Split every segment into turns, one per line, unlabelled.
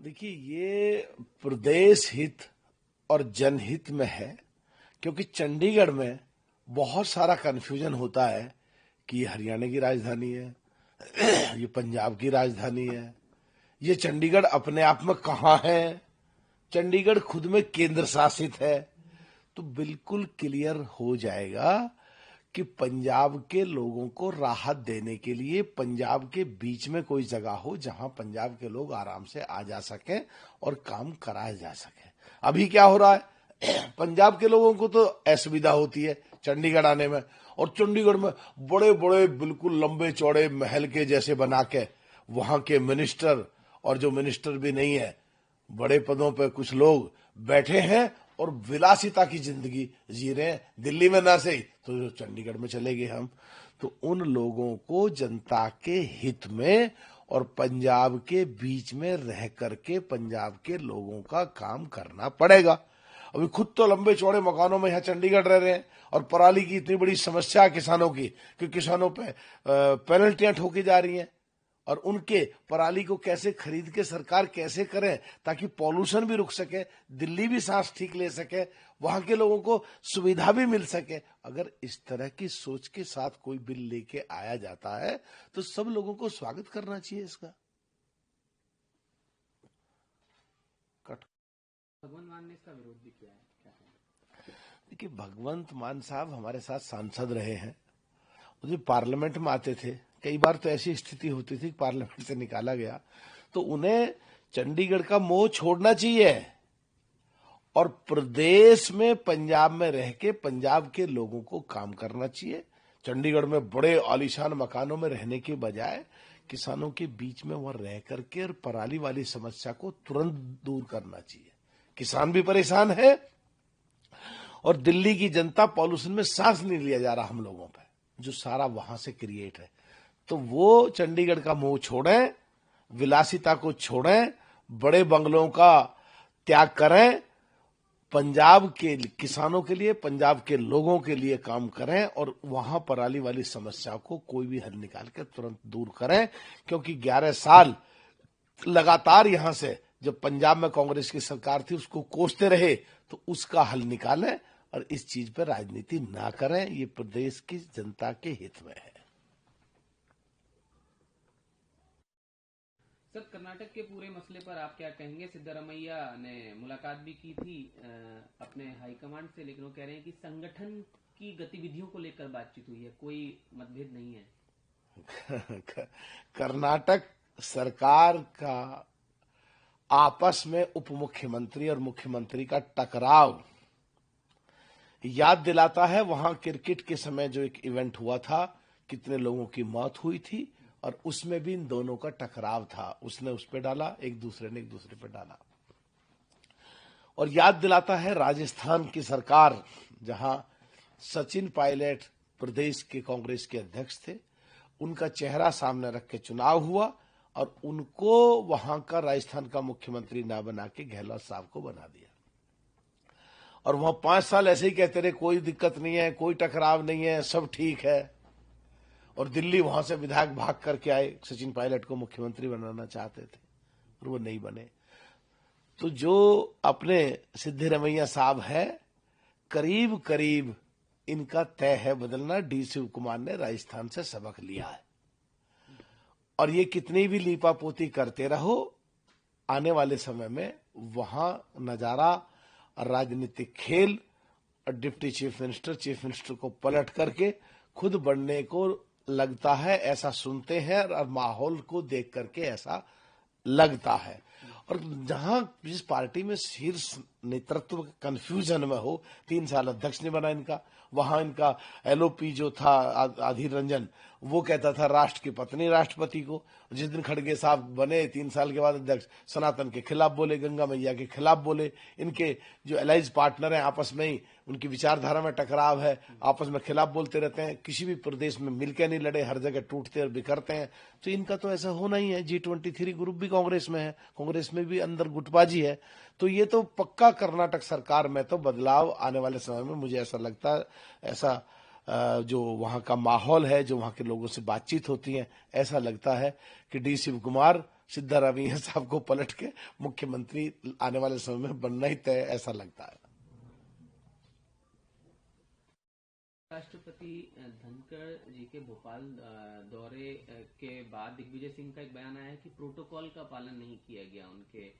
देखिए, ये प्रदेश हित और जनहित में है, क्योंकि चंडीगढ़ में बहुत सारा कन्फ्यूजन होता है कि ये हरियाणा की राजधानी है, ये पंजाब की राजधानी है, ये चंडीगढ़ अपने आप में कहाँ है, चंडीगढ़ खुद में केंद्र शासित है। तो बिल्कुल क्लियर हो जाएगा कि पंजाब के लोगों को राहत देने के लिए पंजाब के बीच में कोई जगह हो जहां पंजाब के लोग आराम से आ जा सके और काम कराया जा सके। अभी क्या हो रहा है, पंजाब के लोगों को तो असुविधा होती है चंडीगढ़ आने में, और चंडीगढ़ में बड़े बड़े बिल्कुल लंबे चौड़े महल के जैसे बना के वहां के मिनिस्टर, और जो मिनिस्टर भी नहीं है, बड़े पदों पे कुछ लोग बैठे हैं और विलासिता की जिंदगी जी रहे हैं। दिल्ली में ना सही तो चंडीगढ़ में चले गए हम। तो उन लोगों को जनता के हित में और पंजाब के बीच में रह करके पंजाब के लोगों का काम करना पड़ेगा। अभी खुद तो लंबे चौड़े मकानों में यहाँ चंडीगढ़ रह रहे हैं, और पराली की इतनी बड़ी समस्या है किसानों की कि किसानों पे पेनल्टियां ठोकी जा रही हैं, और उनके पराली को कैसे खरीद के सरकार कैसे करे ताकि पॉल्यूशन भी रुक सके, दिल्ली भी सांस ठीक ले सके, वहां के लोगों को सुविधा भी मिल सके। अगर इस तरह की सोच के साथ कोई बिल लेके आया जाता है तो सब लोगों को स्वागत करना चाहिए इसका।
भगवंत मान ने इसका विरोध भी किया है, क्या है?
देखिए, भगवंत मान साहब हमारे साथ सांसद रहे हैं, मुझे पार्लियामेंट में आते थे। कई बार तो ऐसी स्थिति होती थी पार्लियामेंट से निकाला गया, तो उन्हें चंडीगढ़ का मोह छोड़ना चाहिए और प्रदेश में पंजाब में रह के पंजाब के लोगों को काम करना चाहिए। चंडीगढ़ में बड़े आलीशान मकानों में रहने के बजाय किसानों के बीच में वहां रह करके और पराली वाली समस्या को तुरंत दूर करना चाहिए। किसान भी परेशान है और दिल्ली की जनता पॉल्यूशन में सांस नहीं लिया जा रहा हम लोगों पे, जो सारा वहां से क्रिएट है। तो वो चंडीगढ़ का मुंह छोड़ें, विलासिता को छोड़ें, बड़े बंगलों का त्याग करें, पंजाब के किसानों के लिए, पंजाब के लोगों के लिए काम करें, और वहां पराली वाली समस्या को कोई भी हल निकाल कर तुरंत दूर करें। क्योंकि 11 साल लगातार यहां से जब पंजाब में कांग्रेस की सरकार थी उसको कोसते रहे, तो उसका हल निकालें और इस चीज पर राजनीति ना करें। ये प्रदेश की जनता के हित में है।
सर, कर्नाटक के पूरे मसले पर आप क्या कहेंगे? सिद्धरामैया ने मुलाकात भी की थी अपने हाईकमांड से, लेकिन वो कह रहे हैं कि संगठन की गतिविधियों को लेकर बातचीत हुई है, कोई मतभेद नहीं है।
कर्नाटक सरकार का आपस में उप मुख्यमंत्री और मुख्यमंत्री का टकराव याद दिलाता है वहां क्रिकेट के समय जो एक इवेंट हुआ था, कितने लोगों की मौत हुई थी, और उसमें भी इन दोनों का टकराव था। उसने उस पे डाला, एक दूसरे ने एक दूसरे पे डाला। और याद दिलाता है राजस्थान की सरकार, जहां सचिन पायलट प्रदेश के कांग्रेस के अध्यक्ष थे, उनका चेहरा सामने रख के चुनाव हुआ और उनको वहां का राजस्थान का मुख्यमंत्री ना बना के गहलोत साहब को बना दिया। और वहां 5 साल ऐसे ही कहते रहे, कोई दिक्कत नहीं है, कोई टकराव नहीं है, सब ठीक है। और दिल्ली वहां से विधायक भाग करके आए, सचिन पायलट को मुख्यमंत्री बनाना चाहते थे और वो नहीं बने। तो जो अपने सिद्धरामैया साहब है, करीब करीब इनका तय है बदलना। डी शिव कुमार ने राजस्थान से सबक लिया है, और ये कितनी भी लीपापोती करते रहो, आने वाले समय में वहां नजारा राजनीतिक खेल और डिप्टी चीफ मिनिस्टर को पलट करके खुद बढ़ने को लगता है, ऐसा सुनते हैं और माहौल को देख करके ऐसा लगता है। और जहां जिस पार्टी में शीर्ष नेतृत्व कंफ्यूजन में हो, 3 साल अध्यक्ष ने बना इनका, वहां इनका एलओपी जो था अधीर रंजन, वो कहता था राष्ट्र की पत्नी राष्ट्रपति को। जिस दिन खड़गे साहब बने 3 साल के बाद अध्यक्ष, सनातन के खिलाफ बोले, गंगा मैया के खिलाफ बोले। इनके जो एलाइज पार्टनर हैं आपस में ही उनकी विचारधारा में टकराव है, आपस में खिलाफ बोलते रहते हैं, किसी भी प्रदेश में मिलकर नहीं लड़े, हर जगह टूटते और बिखरते हैं। तो इनका तो ऐसा होना ही है। G23 ग्रुप भी कांग्रेस में है, कांग्रेस में भी अंदर गुटबाजी है। तो ये तो पक्का कर्नाटक सरकार में तो बदलाव आने वाले समय में, मुझे ऐसा लगता है, ऐसा जो वहां का माहौल है, जो वहां के लोगों से बातचीत होती है, ऐसा लगता है कि डी शिव कुमार सिद्धारमैया साहब को पलट के मुख्यमंत्री आने वाले समय में बनना ही तय, ऐसा लगता है।
राष्ट्रपति धनखड़ जी के भोपाल दौरे के बाद दिग्विजय सिंह का एक बयान आया है कि प्रोटोकॉल का पालन नहीं किया गया उनके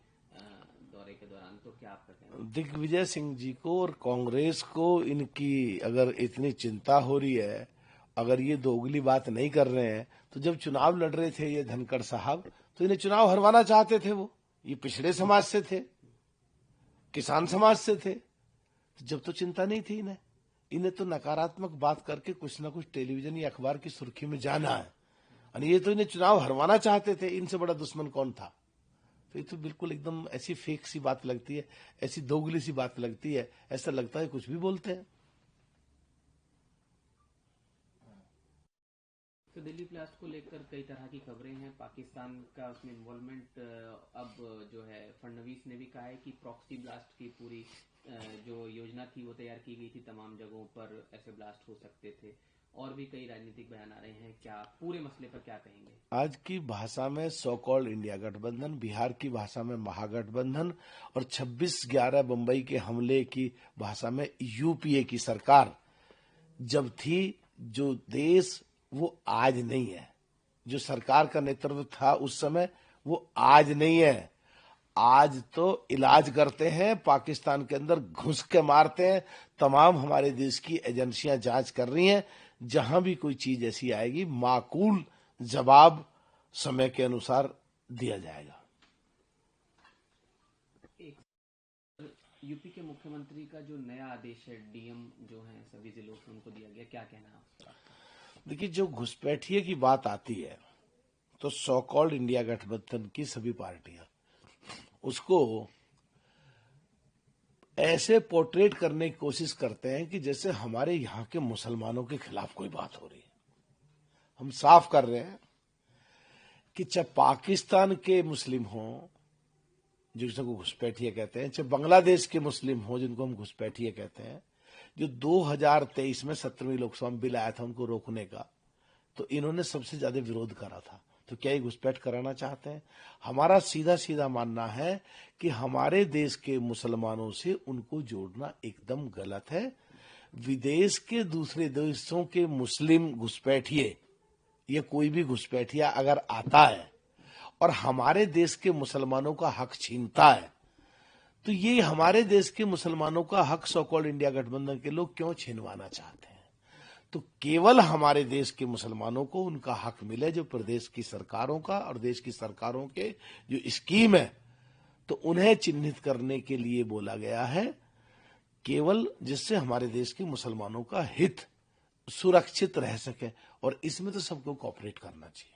दौरे के दौरान, तो क्या आपका कहना है?
दिग्विजय सिंह जी को और कांग्रेस को इनकी अगर इतनी चिंता हो रही है, अगर ये दोगली बात नहीं कर रहे हैं, तो जब चुनाव लड़ रहे थे ये धनखड़ साहब, तो इन्हें चुनाव हरवाना चाहते थे। वो ये पिछड़े समाज से थे, किसान समाज से थे, तो जब तो चिंता नहीं थी इन्हें तो नकारात्मक बात करके कुछ ना कुछ टेलीविजन या अखबार की सुर्खी में जाना है, और ये तो इन्हें चुनाव हरवाना चाहते थे। इनसे बड़ा दुश्मन कौन था? तो ये तो बिल्कुल एकदम ऐसी फेक सी बात लगती है, ऐसी दोगली सी बात लगती है, ऐसा लगता है कुछ भी बोलते हैं।
तो दिल्ली ब्लास्ट को लेकर कई तरह की खबरें हैं, पाकिस्तान का उसमें इन्वॉल्वमेंट अब जो है फडणवीस ने भी कहा है कि प्रॉक्सी ब्लास्ट की पूरी जो योजना थी वो तैयार की गई थी, तमाम जगहों पर ऐसे ब्लास्ट हो सकते थे, और भी कई राजनीतिक बयान आ रहे हैं। क्या पूरे मसले पर क्या कहेंगे?
आज की भाषा में सो कॉल्ड इंडिया गठबंधन, बिहार की भाषा में महागठबंधन, और 26/11 बंबई के हमले की भाषा में यूपीए की सरकार जब थी, जो देश वो आज नहीं है, जो सरकार का नेतृत्व था उस समय वो आज नहीं है। आज तो इलाज करते हैं, पाकिस्तान के अंदर घुस के मारते हैं। तमाम हमारे देश की एजेंसियां जांच कर रही हैं, जहां भी कोई चीज ऐसी आएगी माकूल जवाब समय के अनुसार दिया जाएगा।
यूपी के मुख्यमंत्री का जो नया आदेश है, डीएम जो है सभी जिलों से उनको दिया गया, क्या कहना है आपका?
देखिए, जो घुसपैठिए की बात आती है तो सो कॉल्ड इंडिया गठबंधन की सभी पार्टियां उसको ऐसे पोर्ट्रेट करने की कोशिश करते हैं कि जैसे हमारे यहाँ के मुसलमानों के खिलाफ कोई बात हो रही है। हम साफ कर रहे हैं कि चाहे पाकिस्तान के मुस्लिम हों जिनको घुसपैठिए कहते हैं, चाहे बांग्लादेश के मुस्लिम हों जिनको हम घुसपैठिए कहते हैं, जो 2023 में 17वीं लोकसभा में बिल आया था उनको रोकने का, तो इन्होंने सबसे ज्यादा विरोध करा था। तो क्या ये घुसपैठ कराना चाहते हैं? हमारा सीधा सीधा मानना है कि हमारे देश के मुसलमानों से उनको जोड़ना एकदम गलत है। विदेश के दूसरे देशों के मुस्लिम घुसपैठिए या कोई भी घुसपैठिया अगर आता है और हमारे देश के मुसलमानों का हक छीनता है, तो ये हमारे देश के मुसलमानों का हक सो कॉल्ड इंडिया गठबंधन के लोग क्यों छीनवाना चाहते हैं? तो केवल हमारे देश के मुसलमानों को उनका हक मिले जो प्रदेश की सरकारों का और देश की सरकारों के जो स्कीम है, तो उन्हें चिन्हित करने के लिए बोला गया है, केवल जिससे हमारे देश के मुसलमानों का हित सुरक्षित रह सके, और इसमें तो सबको कोऑपरेट करना चाहिए।